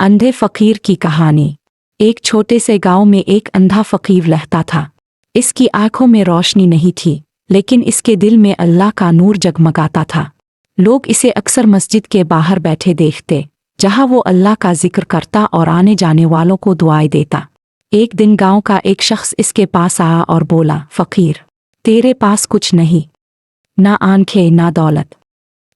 अंधे फकीर की कहानी। एक छोटे से गांव में एक अंधा फकीर रहता था। इसकी आंखों में रोशनी नहीं थी, लेकिन इसके दिल में अल्लाह का नूर जगमगाता था। लोग इसे अक्सर मस्जिद के बाहर बैठे देखते, जहां वो अल्लाह का जिक्र करता और आने जाने वालों को दुआएं देता। एक दिन गांव का एक शख्स इसके पास आया और बोला, फकीर, तेरे पास कुछ नहीं, ना आंखें ना दौलत,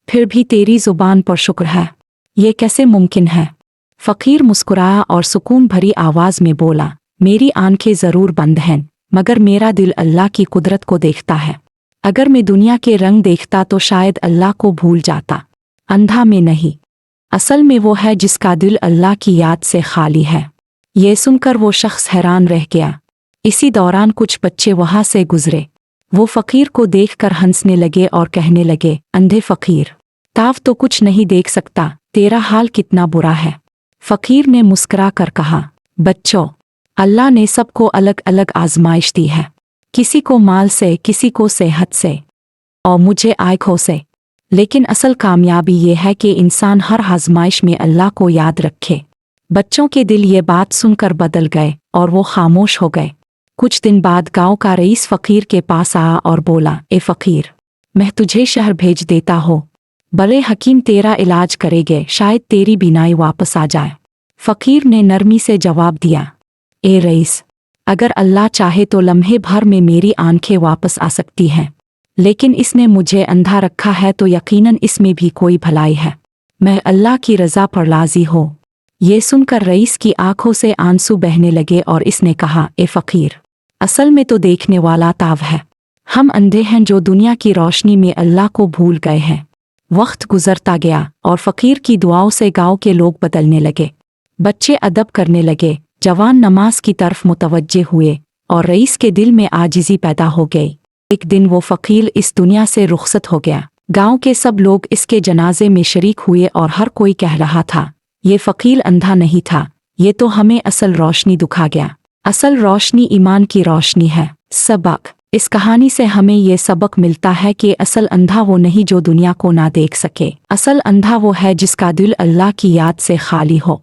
फिर भी तेरी जुबान पर शुक्र है, ये कैसे मुमकिन है? फकीर मुस्कुराया और सुकून भरी आवाज में बोला, मेरी आंखें जरूर बंद हैं, मगर मेरा दिल अल्लाह की कुदरत को देखता है। अगर मैं दुनिया के रंग देखता तो शायद अल्लाह को भूल जाता। अंधा में नहीं, असल में वो है जिसका दिल अल्लाह की याद से खाली है। ये सुनकर वो शख्स हैरान रह गया। इसी दौरान कुछ बच्चे वहां से गुजरे। वो फकीर को देखकर हंसने लगे और कहने लगे, अंधे फकीर, ताव तो कुछ नहीं देख सकता, तेरा हाल कितना बुरा है। फकीर ने मुस्कुरा कर कहा, बच्चों, अल्लाह ने सबको अलग अलग आजमाइश दी है, किसी को माल से, किसी को सेहत से और मुझे आंखों से। लेकिन असल कामयाबी ये है कि इंसान हर आजमाइश में अल्लाह को याद रखे। बच्चों के दिल ये बात सुनकर बदल गए और वो खामोश हो गए। कुछ दिन बाद गांव का रईस फकीर के पास आया और बोला, ए फकीर, मैं तुझे शहर भेज देता हूँ, बड़े हकीम तेरा इलाज करेंगे, शायद तेरी बीनाई वापस आ जाए। फकीर ने नरमी से जवाब दिया, ए रईस, अगर अल्लाह चाहे तो लम्हे भर में मेरी आंखें वापस आ सकती हैं, लेकिन इसने मुझे अंधा रखा है तो यकीनन इसमें भी कोई भलाई है। मैं अल्लाह की रज़ा पर राज़ी हूँ। ये सुनकर रईस की आंखों से आंसू बहने लगे और इसने कहा, ए फकीर, असल में तो देखने वाला ताव है। हम अंधे हैं जो दुनिया की रोशनी में अल्लाह को भूल गए हैं। वक्त गुजरता गया और फकीर की दुआओं से गांव के लोग बदलने लगे। बच्चे अदब करने लगे, जवान नमाज की तरफ मुतवज्जे हुए और रईस के दिल में आजिज़ी पैदा हो गई। एक दिन वो फकीर इस दुनिया से रुखसत हो गया। गांव के सब लोग इसके जनाजे में शरीक हुए और हर कोई कह रहा था, ये फकीर अंधा नहीं था, ये तो हमें असल रोशनी दिखा गया। असल रोशनी ईमान की रोशनी है। सबक, इस कहानी से हमें ये सबक मिलता है कि असल अंधा वो नहीं जो दुनिया को ना देख सके, असल अंधा वो है जिसका दिल अल्लाह की याद से खाली हो।